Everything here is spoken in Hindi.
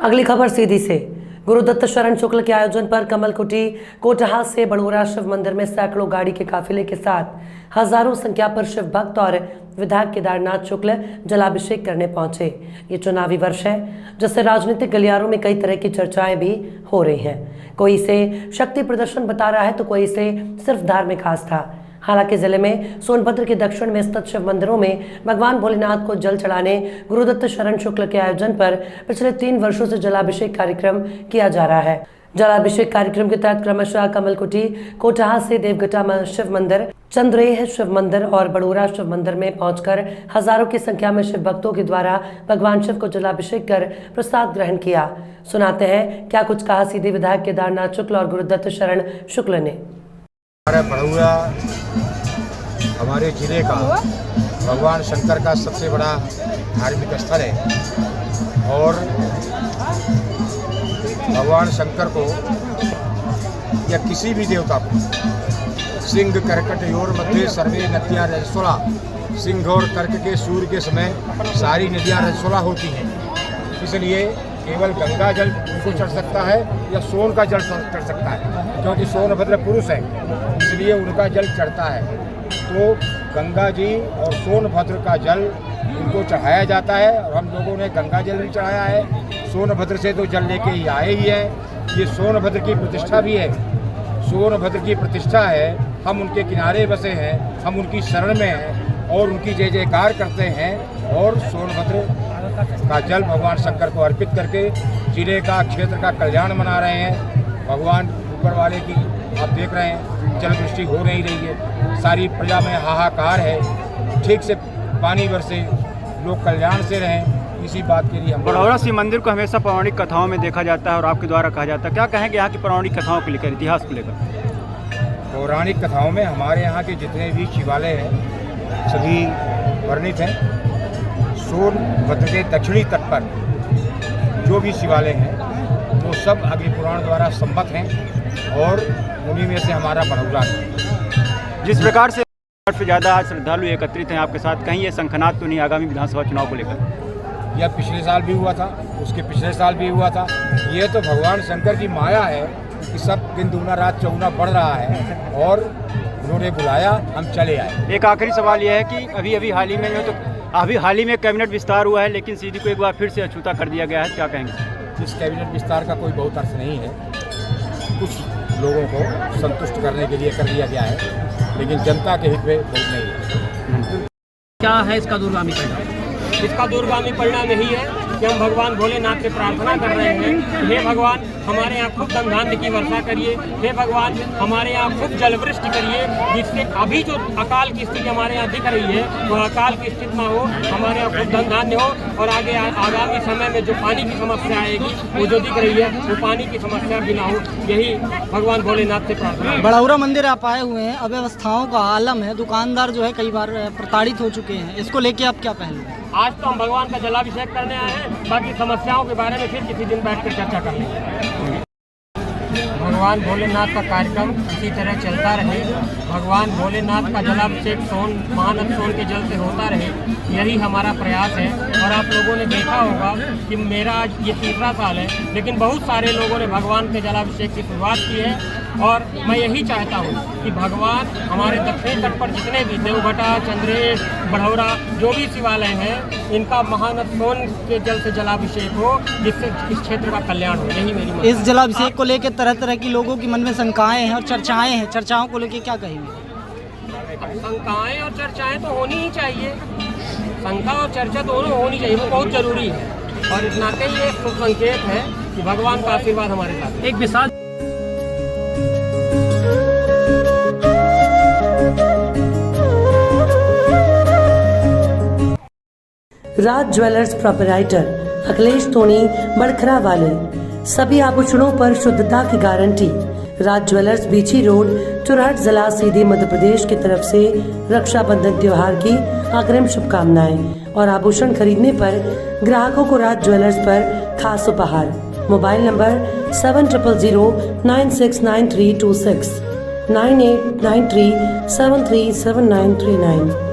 अगली खबर सीधी से गुरुदत्त शरण शुक्ल के आयोजन पर कमल कुटी कोटहा से बड़ोरा शिव मंदिर में सैकड़ों गाड़ी के काफिले के साथ हजारों संख्या पर शिव भक्त और विधायक केदारनाथ शुक्ल जलाभिषेक करने पहुंचे। ये चुनावी वर्ष है जिससे राजनीतिक गलियारों में कई तरह की चर्चाएं भी हो रही हैं। कोई इसे शक्ति प्रदर्शन बता रहा है तो कोई इसे सिर्फ धार्मिक आस्था। हालांकि जिले में सोनभद्र के दक्षिण में स्थित शिव मंदिरों में भगवान भोलेनाथ को जल चढ़ाने गुरुदत्त शरण शुक्ल के आयोजन पर पिछले 3 वर्षों से जलाभिषेक कार्यक्रम किया जा रहा है। जलाभिषेक कार्यक्रम के तहत क्रमशः कमल कुटी कोटहा से देवगटा शिव मंदिर, चंद्रेह शिव मंदिर और बड़ोरा शिव मंदिर में पहुंचकर हजारों की संख्या में शिव भक्तों के द्वारा भगवान शिव को जलाभिषेक कर प्रसाद ग्रहण किया। सुनाते हैं क्या कुछ कहा सीधे विधायक केदारनाथ शुक्ल और गुरुदत्त शरण शुक्ल ने। बड़ौरा हमारे जिले का भगवान शंकर का सबसे बड़ा धार्मिक स्थल है और भगवान शंकर को या किसी भी देवता को सिंह कर्कट योर मध्य सर्वे नदियाँ रजस्वला, सिंह और कर्क के सूर्य के समय सारी नदियाँ रजस्वला होती हैं। इसलिए केवल गंगा जल उनको चढ़ सकता है या सोन का जल चढ़ सकता है, क्योंकि सोनभद्र पुरुष है इसलिए उनका जल चढ़ता है। तो गंगा जी और सोनभद्र का जल उनको चढ़ाया जाता है और हम लोगों ने गंगा जल भी चढ़ाया है। सोनभद्र से तो जल लेके ही आए ही हैं। ये सोनभद्र की प्रतिष्ठा भी है, सोनभद्र की प्रतिष्ठा है। हम उनके किनारे बसे हैं, हम उनकी शरण में हैं और उनकी जय जयकार करते हैं और सोनभद्र का जल भगवान शंकर को अर्पित करके जिले का क्षेत्र का कल्याण मना रहे हैं। भगवान ऊपर वाले की आप देख रहे हैं जल वृष्टि हो नहीं रही है, सारी प्रजा में हाहाकार है। ठीक से पानी बरसे, लोग कल्याण से रहें, इसी बात के लिए हम बड़ौरा शिव मंदिर को हमेशा पौराणिक कथाओं में देखा जाता है और आपके द्वारा कहा जाता है। क्या कहेंगे यहाँ की पौराणिक कथाओं को लेकर, इतिहास को लेकर? पौराणिक कथाओं में हमारे यहाँ के जितने भी शिवालय हैं सभी वर्णित हैं। सोनभद्र के दक्षिणी तट पर जो भी शिवालय हैं वो सब अग्निपुराण द्वारा संबद्ध हैं और उन्हीं में से हमारा बड़ौरा है। जिस प्रकार से ज़्यादा आज श्रद्धालु एकत्रित हैं आपके साथ, कहीं ये शंखनाद तो नहीं आगामी विधानसभा चुनाव को लेकर? यह पिछले साल भी हुआ था, उसके पिछले साल भी हुआ था। ये तो भगवान शंकर की माया है कि सब दिन दूना रात चौगुना बढ़ रहा है और उन्होंने बुलाया, हम चले आए। एक आखिरी सवाल यह है कि अभी हाल ही में कैबिनेट विस्तार हुआ है, लेकिन सीधी को एक बार फिर से अछूता कर दिया गया है। क्या कहेंगे? इस कैबिनेट विस्तार का कोई बहुत अर्थ नहीं है। कुछ लोगों को संतुष्ट करने के लिए कर दिया गया है, लेकिन जनता के हित में बहुत नहीं है। क्या है इसका दूरगामी परिणाम? इसका दूरगामी परिणाम यही है कि हम भगवान भोलेनाथ से प्रार्थना कर रहे हैं, हे भगवान हमारे यहाँ खूब धन धान्य की वर्षा करिए, हे भगवान हमारे यहाँ खूब जलवृष्टि करिए, जिससे अभी जो अकाल की स्थिति हमारे यहाँ दिख रही है वो अकाल की स्थिति ना हो, हमारे यहाँ खूब धन धान्य हो और आगे आगामी समय में जो पानी की समस्या आएगी वो जो दिख रही है वो पानी की समस्या भी ना हो, यही भगवान भोलेनाथ से प्रार्थना। बड़ौरा मंदिर आप आए हुए हैं, अव्यवस्थाओं का आलम है, दुकानदार जो है कई बार प्रताड़ित हो चुके हैं, इसको लेके आप क्या पहलू? आज तो हम भगवान का जलाभिषेक करने आए हैं, बाकी समस्याओं के बारे में फिर किसी दिन बैठकर चर्चा कर लेंगे। भगवान भोलेनाथ का कार्यक्रम इसी तरह चलता रहे, भगवान भोलेनाथ का जलाभिषेक महानद सोन के जल से होता रहे, यही हमारा प्रयास है। और आप लोगों ने देखा होगा कि मेरा आज ये 3रा साल है, लेकिन बहुत सारे लोगों ने भगवान के जलाभिषेक की शुरुआत की है और मैं यही चाहता हूँ कि भगवान हमारे दक्षिणी तट पर जितने भी देवगटा, चंद्रेश, बड़ौरा जो भी शिवालय हैं इनका महानद सोन के जल से जलाभिषेक हो, जिससे इस क्षेत्र का कल्याण हो, यही मेरी। इस जलाभिषेक को लेकर तरह तरह की लोगों की मन में शंकाएं हैं और चर्चाएं हैं, चर्चाओं को लेकर क्या कहेंगे? शंकाएं और चर्चाएं तो होनी ही चाहिए, शंका और चर्चा दोनों होनी चाहिए, वो बहुत जरूरी है और इस नाते ही एक शुभ संकेत है कि भगवान का आशीर्वाद हमारे साथ। एक विशाल राज ज्वेलर्स प्रोपराइटर अखिलेश टोनी बड़खरा वाले, सभी आभूषणों पर शुद्धता की गारंटी। राज ज्वेलर्स बीची रोड, चुरहट जिला, सीधी मध्य प्रदेश की तरफ से रक्षाबंधन त्योहार की अग्रिम शुभकामनाएं और आभूषण खरीदने पर ग्राहकों को राज ज्वेलर्स पर खास उपहार। Mobile number 7000969326 9893737939।